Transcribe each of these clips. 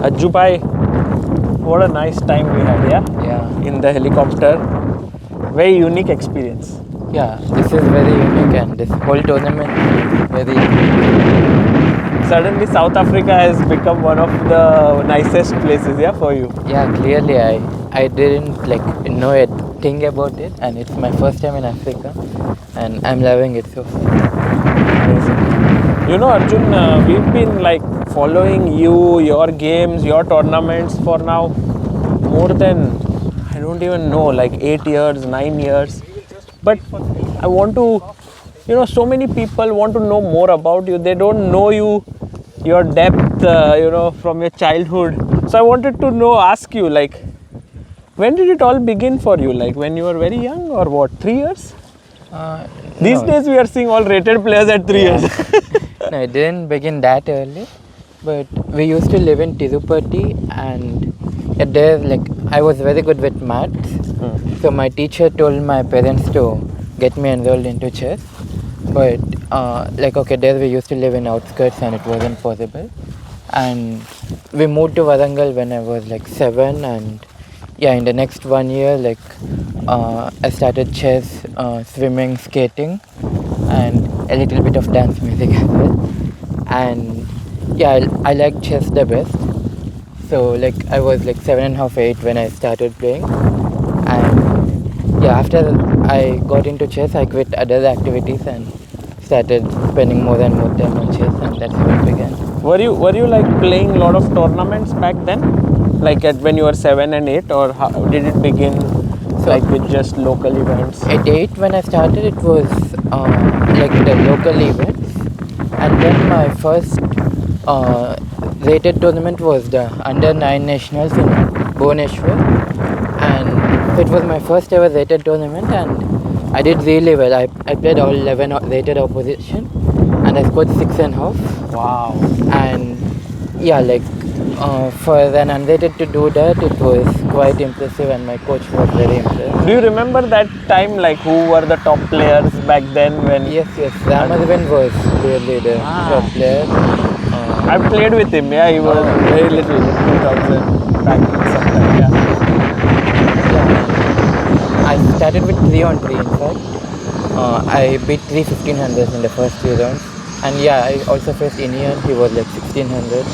Ajjubai, what a nice time we had, Yeah. in the helicopter. Very unique experience. Yeah, this is very unique and this whole tournament very Suddenly South Africa has become one of the nicest places, for you. yeah, clearly I didn't know a thing about it and it's my first time in Africa and I'm loving it so far. Arjun, we've been following you, your games, your tournaments for now more than, I don't even know, 8 years, 9 years. But I want to, so many people want to know more about you. They don't know you, your depth, from your childhood. So I wanted to ask you, when did it all begin for you? When you were very young or what, 3 years? These days we are seeing all rated players at 3 years. No, it didn't begin that early, but we used to live in Tirupati and there I was very good with maths. So my teacher told my parents to get me enrolled into chess. But there we used to live in outskirts and it wasn't possible. And we moved to Warangal when I was 7 and in the next 1 year I started chess, swimming, skating and a little bit of dance music as well. And I liked chess the best. So I was 7.5, 8 when I started playing. And after I got into chess, I quit other activities and started spending more and more time on chess, and that's how it began. Were you playing a lot of tournaments back then? When you were 7 and 8, or how did it begin with just local events? At 8 when I started, it was the local events, and then my first rated tournament was the under 9 nationals in Bhubaneswar, and so it was my first ever rated tournament and I did really well. I played all 11 rated opposition and I scored 6.5. Wow. And for an unrated to do that, it was quite impressive and my coach was very impressed. Do you remember that time, who were the top players back then? Yes, Ramadhan was really the top player. I played with him, he was very little, 2000 back then sometime, I started with 3-on-3 in fact. I beat 3 1500s in the first 2 rounds. And I also faced Inian, he was 1600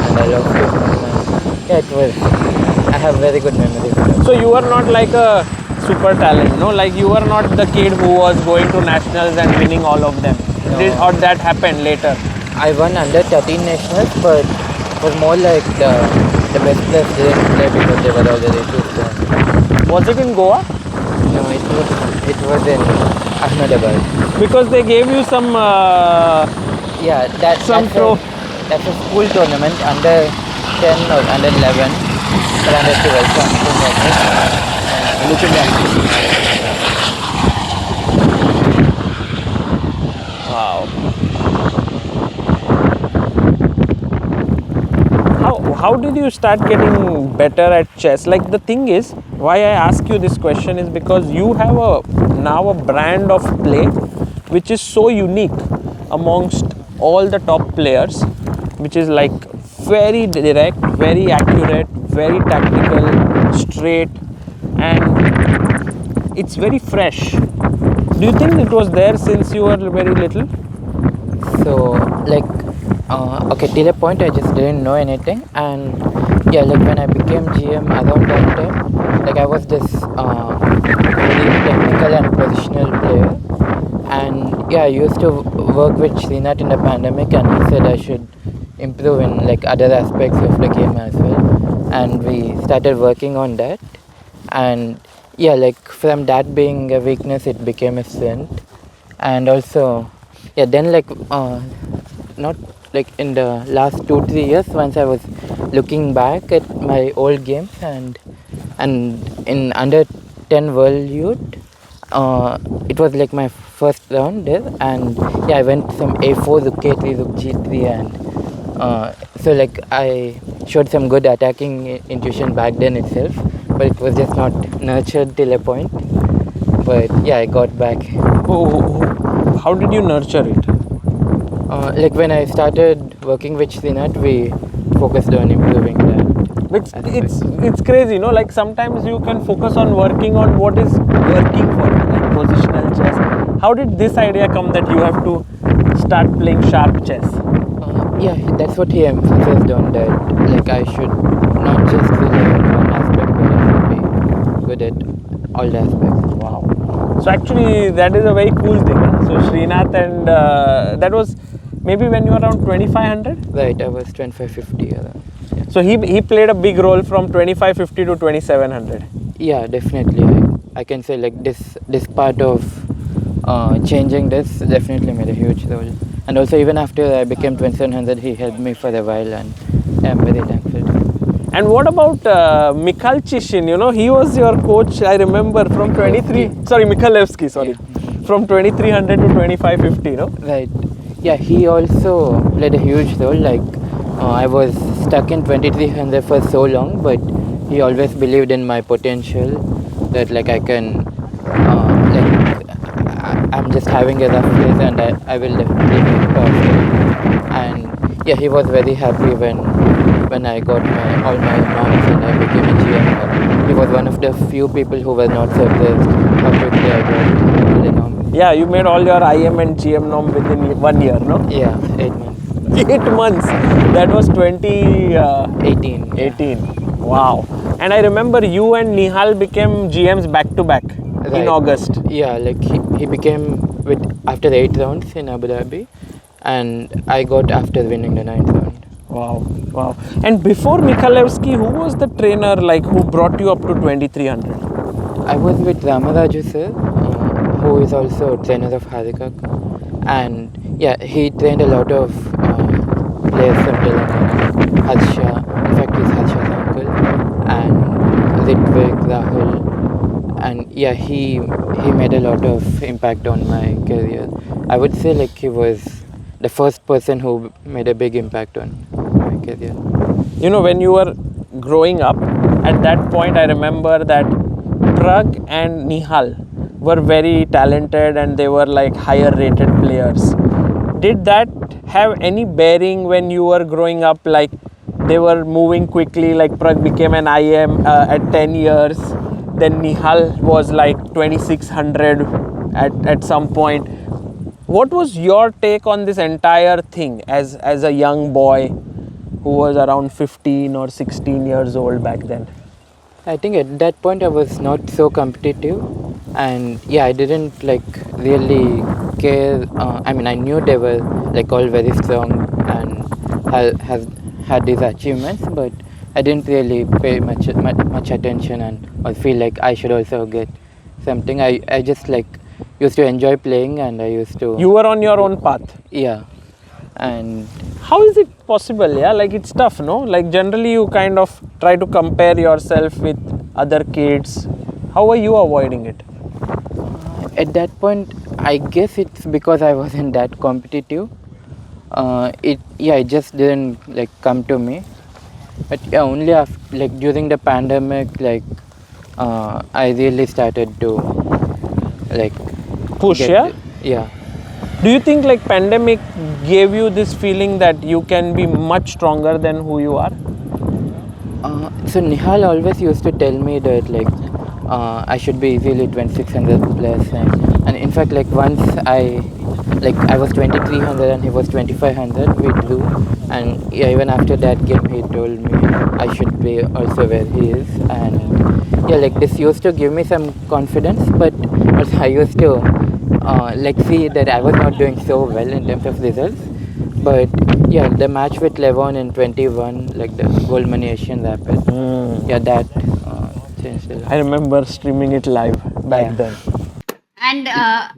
and I lost to him. I have very good memories. So you were not a super talent, no? You were not the kid who was going to nationals and winning all of them. No. Or that happened later? I won under 13 nationals, but it was more the best players didn't play because they were already too strong. Was it in Goa? No, it was in Ahmedabad. Because they gave you some that's a school tournament under 10 or under 11 or under 12, something like that. Look at that. Wow. How did you start getting better at chess? The thing is, why I ask you this question is because you have now a brand of play which is so unique amongst all the top players, which is very direct, very accurate, very tactical, straight, and it's very fresh. Do you think it was there since you were very little? So till a point I just didn't know anything, and when I became GM around that time, I was this very technical and positional player, and I used to work with Srinath in the pandemic, and he said I should improve in other aspects of the game as well, and we started working on that, and from that being a weakness it became a strength, and also then not in the last 2-3 years, once I was looking back at my old games and in under 10 World Youth, it was my first round there, and I went some A4, Rook A3, Rook G3, and so I showed some good attacking intuition back then itself, but it was just not nurtured till a point. But I got back. How did you nurture it? When I started working with Srinath, we focused on improving that. It's crazy, like sometimes you can focus on working on what is working for you, like positional chess. How did this idea come that you have to start playing sharp chess? Yeah, that's what he emphasized on, that like I should not just rely on one aspect, but I should be good at all the aspects. Wow. So actually that is a very cool thing. So Srinath, and that was maybe when you were around 2500? Right, I was 2550. Yeah. So he played a big role from 2550 to 2700. Yeah, definitely. I can say like this part of changing this definitely made a huge role. And also even after I became 2700, he helped me for a while, and I'm very thankful to him. And what about Mikhal Chishin? He was your coach, I remember, from 23. Sorry, Mikhalevsky, sorry. Yeah. From 2300 to 2550, no? Right. Yeah, he also played a huge role. Like I was stuck in 2300 for so long, but he always believed in my potential, that like I can, I'm just having a rough phase and I will definitely make past it. And yeah, he was very happy when I got all my norms and I became a GM. He was one of the few people who were not surprised how quickly I got all the norms. Yeah, you made all your IM and GM norm within 1 year, no? Yeah, 8 months. 8 months. That was 2018. 18. Wow. And I remember you and Nihal became GMs back to back in August. Yeah, like he became with after the 8 rounds in Abu Dhabi, and I got after winning the 9th round. Wow. And before Mikhalevsky, who was the trainer like who brought you up to 2300? I was with Ramaraju sir, who is also trainer of Harikak, and yeah, he trained a lot of players from Telangana, Harsha, in fact he's Harsha's uncle, and Ritvik, Rahul, and yeah, he made a lot of impact on my career. I would say like he was the first person who made a big impact on my career. When you were growing up, at that point I remember that Prag and Nihal were very talented and they were like higher rated players. Did that have any bearing when you were growing up? Like they were moving quickly, like Prag became an IM at 10 years, then Nihal was like 2600 at some point. What was your take on this entire thing as a young boy who was around 15 or 16 years old back then? I think at that point I was not so competitive, and yeah, I didn't like really care. I mean, I knew they were like all very strong and had these achievements, but I didn't really pay much attention or feel like I should also get something. I just like used to enjoy playing, and I used to. You were on your own path. Yeah, and how is it possible? Yeah, like it's tough, no? Like generally you kind of try to compare yourself with other kids. How are you avoiding it? At that point, I guess it's because I wasn't that competitive. It just didn't like come to me. But yeah, only after, like during the pandemic, like I really started to like push. Yeah. Do you think like pandemic gave you this feeling that you can be much stronger than who you are? So Nihal always used to tell me that like I should be easily 2600 plus, and in fact like once I was 2300 and he was 2500, we drew, and yeah, even after that game he told me I should be also where he is, and yeah, like this used to give me some confidence, but also I used to like see that I was not doing so well in terms of results. But yeah, the match with Levon in 21, like the Gold Money Asian Rapid, yeah, that changed a lot. I remember streaming it live back then. And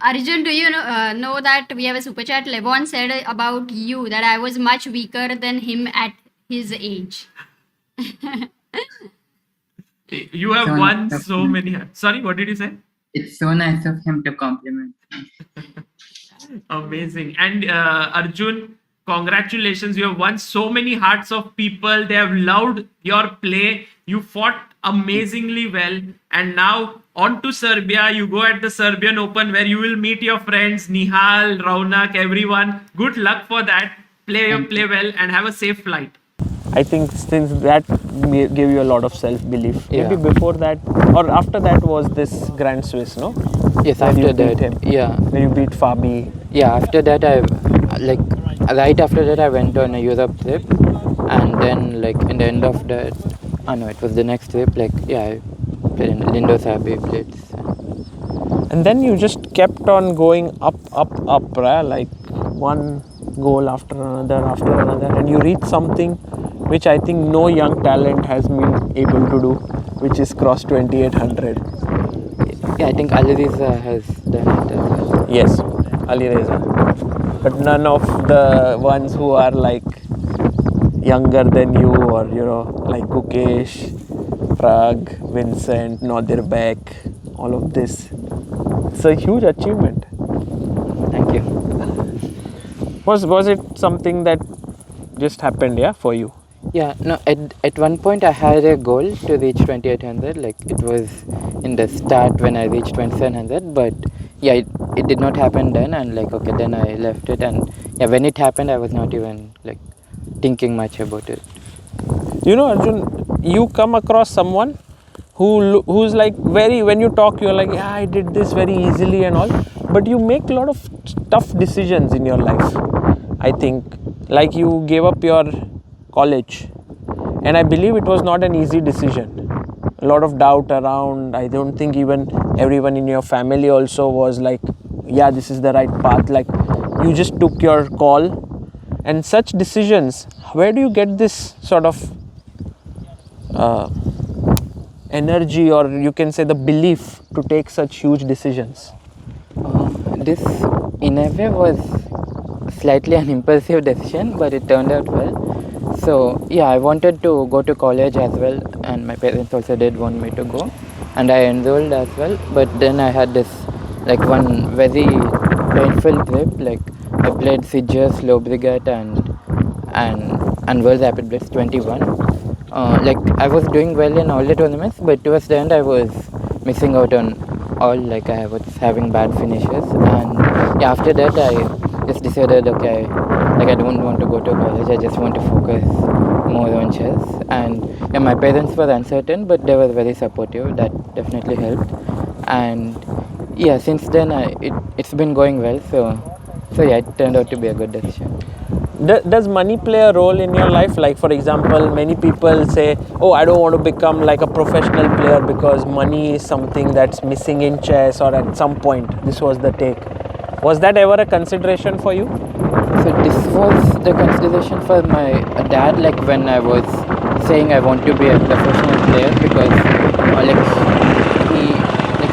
Arjun, do you know that we have a super chat? Levon said about you that I was much weaker than him at his age. You have So won nice so many. Sorry, what did you say? It's so nice of him to compliment. Amazing. And Arjun, congratulations. You have won so many hearts of people. They have loved your play. You fought amazingly well. And now on to Serbia. You go at the Serbian Open where you will meet your friends, Nihal, Raunak, everyone. Good luck for that. play well, and have a safe flight. I think since that gave you a lot of self-belief. Yeah. Maybe before that or after that was this Grand Swiss, no? Yes, When you after beat that, him. yeah. When you beat Fabi. Yeah, after that right after that I went on a Europe trip, and then like in the end of that, no, it was the next trip, like yeah, I played in Lindo Sabi Blitz. And then you just kept on going up, right? Like one goal after another, and you reach something which I think no young talent has been able to do, which is cross 2800. Yeah, I think Alireza has done it as well. Yes, Ali Reza. But none of the ones who are like younger than you, or like Gukesh, Prag, Vincent, Nadir Beck, all of this. It's a huge achievement. Thank you. Was it something that just happened, yeah, for you? Yeah, no, at one point I had a goal to reach 2800, like it was in the start when I reached 2700, but yeah, it did not happen then, and like okay, then I left it, and yeah, when it happened I was not even like thinking much about it. Arjun, you come across someone who's like very, when you talk you're like, yeah, I did this very easily and all, but you make a lot of tough decisions in your life. I think like you gave up your college, and I believe it was not an easy decision. A lot of doubt around. I don't think even everyone in your family also was like, yeah, this is the right path. Like you just took your call. And such decisions, where do you get this sort of energy, or you can say the belief to take such huge decisions? This in a way was slightly an impulsive decision, but it turned out well. So yeah, I wanted to go to college as well, and my parents also did want me to go, and I enrolled as well. But then I had this like one very painful trip. Like I played Sieges, Low Brigade, and World Rapid Blitz 21. Like I was doing well in all the tournaments, but towards the end I was missing out on all. Like I was having bad finishes, and yeah, after that I just decided, okay, like I don't want to go to college, I just want to focus more on chess. And yeah, my parents were uncertain, but they were very supportive. That definitely helped. And yeah, since then it's been going well, so yeah, it turned out to be a good decision. Does money play a role in your life? Like for example, many people say, oh, I don't want to become like a professional player because money is something that's missing in chess, or at some point this was the take. Was that ever a consideration for you? So this was the consideration for my dad, like when I was saying I want to be a professional player, because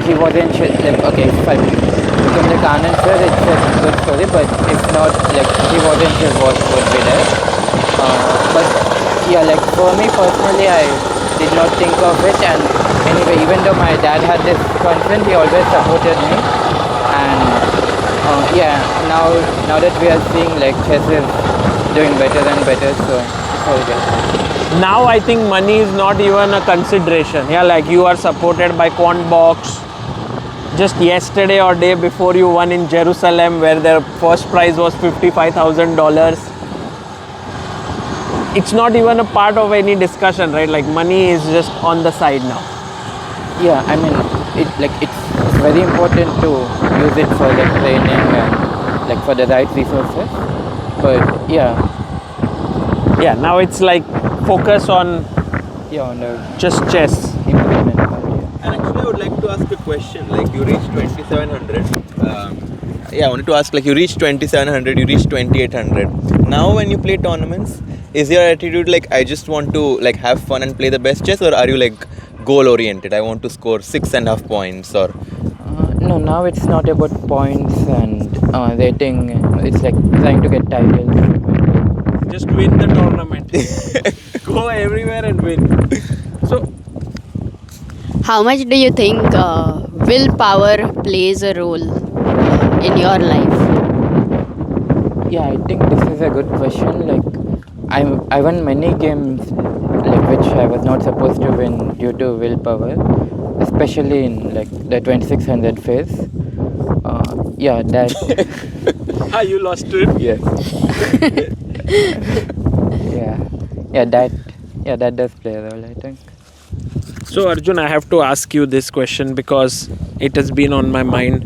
he wasn't sure, like okay, if I become like Anand sir, it's a good story, but if not, like he wasn't sure what would be there. But yeah, like for me personally, I did not think of it, and anyway, even though my dad had this concern, he always supported me. And yeah, now that we are seeing like chess is doing better and better, so it's all good. Now I think money is not even a consideration. Yeah, like you are supported by Quantbox. Just yesterday or day before, you won in Jerusalem, where their first prize was $55,000. It's not even a part of any discussion, right? Like money is just on the side now. Yeah, I mean, it's very important to use it for like training and like for the right resources. But yeah, now it's like focus on just chess. improvement part, yeah. And actually, I would like to ask a question. Like, you reached 2700. I wanted to ask, like, you reached 2700, you reached 2800. Now, when you play tournaments, is your attitude like, I just want to like have fun and play the best chess, or are you like goal oriented? I want to score 6.5 points, or No, now it's not about points and rating. It's like trying to get titles. Just win the tournament. Go everywhere and win. So, How much do you think willpower plays a role in your life? Yeah, I think this is a good question. Like, I won many games like which I was not supposed to win due to willpower, especially in like the 2600 phase. Yeah, that. you lost to him? Yes. That does play a role, I think. So Arjun, I have to ask you this question because it has been on my mind.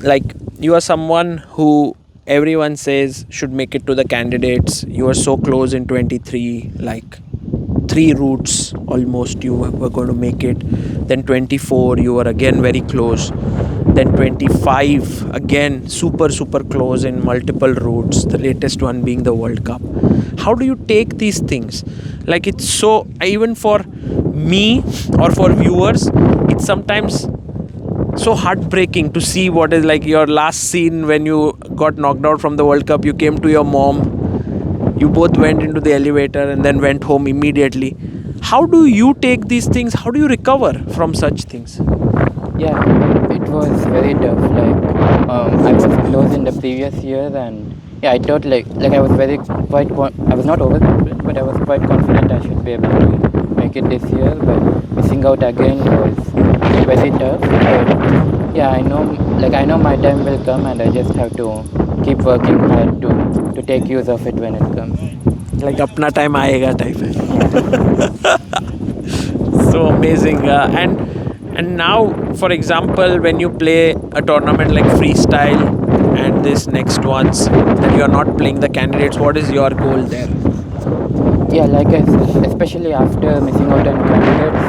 Like, you are someone who everyone says should make it to the candidates. You are so close in 23, like 3 routes almost you were going to make it. Then 24 you were again very close. Then 25 again super close in multiple routes, the latest one being the World Cup. How do you take these things? Like, it's so, even for me or for viewers, it's sometimes so heartbreaking to see what is like your last scene when you got knocked out from the World Cup. You came to your mom, you both went into the elevator and then went home immediately. How do you take these things? How do you recover from such things? Yeah, it was very tough. Like, I was close in the previous year, and I thought like I was I was not overconfident, but I was quite confident I should be able to make it this year. But missing out again was very tough. But I know my time will come, and I just have to keep working hard to take use of it when it comes. Like apna time aayega type. So amazing. And now, for example, when you play a tournament like freestyle and this next ones that you are not playing the candidates, what is your goal there? Yeah, like I said, especially after missing out on candidates,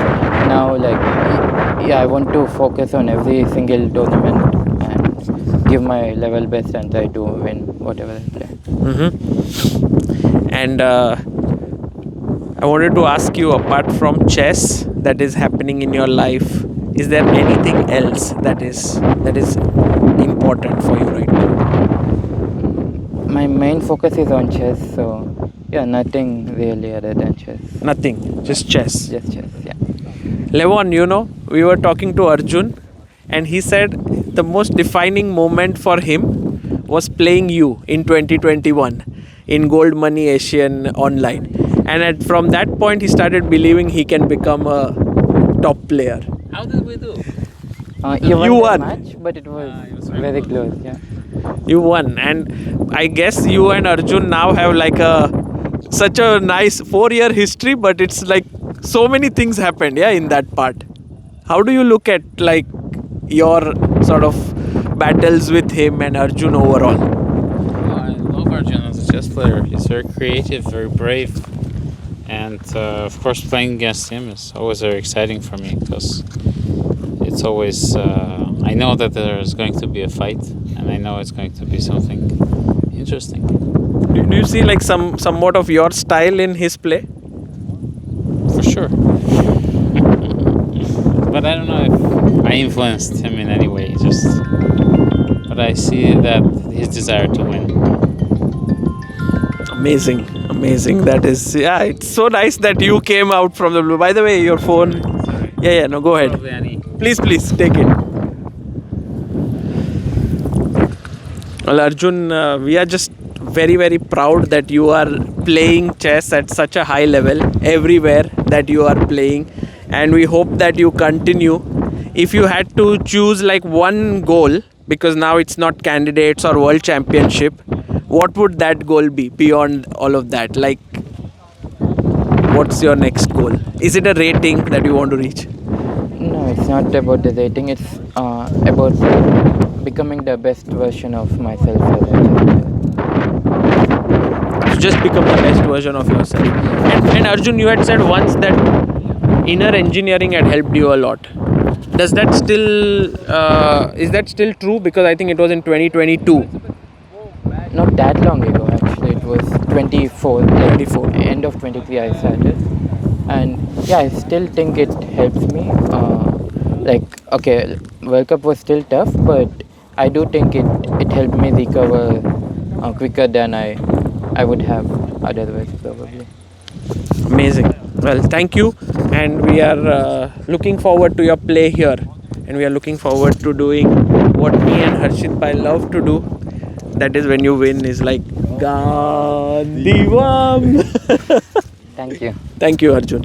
now I want to focus on every single tournament and give my level best and try to win whatever I play. And I wanted to ask you, apart from chess that is happening in your life, is there anything else that is important for you right now? My main focus is on chess, so nothing really other than chess. Nothing, just chess. Just chess, yeah. Levon, we were talking to Arjun, and he said the most defining moment for him was playing you in 2021 in Gold Money Asian Online. And from that point, he started believing he can become a top player. How did we do? You won. The match, but it was very close, yeah. You won, and I guess you and Arjun now have like such a nice 4-year history, but it's like so many things happened, in that part. How do you look at like your sort of battles with him and Arjun overall? I love Arjun as a chess player. He's very creative, very brave, and of course playing against him is always very exciting for me because it's always I know that there's going to be a fight, and I know it's going to be something interesting. Do you see like somewhat of your style in his play? For sure. But I don't know if I influenced him in any way, but I see that his desire to win. Amazing. That is, it's so nice that you came out from the blue. By the way, your phone. No, go ahead. Please, take it. Well, Arjun, we are just very proud that you are playing chess at such a high level everywhere that you are playing, and we hope that you continue. If you had to choose like one goal, because now it's not candidates or world championship, what would that goal be beyond all of that? Like, what's your next goal? Is it a rating that you want to reach? No, it's not about the rating. It's about becoming the best version of myself as a chess player. To just become the best version of yourself. And Arjun, you had said once that inner engineering had helped you a lot. Does that still is that still true? Because I think it was in 2022. Not that long ago, actually. It was 24. End of 23 I started. And I still think it helps me. World Cup was still tough, but I do think it helped me recover quicker than I would have otherwise, probably. Amazing. Well, thank you, and we are looking forward to your play here, and we are looking forward to doing what me and Harshit Bhai love to do. That is when you win is like Gandhivam. Thank you. Thank you, Arjun.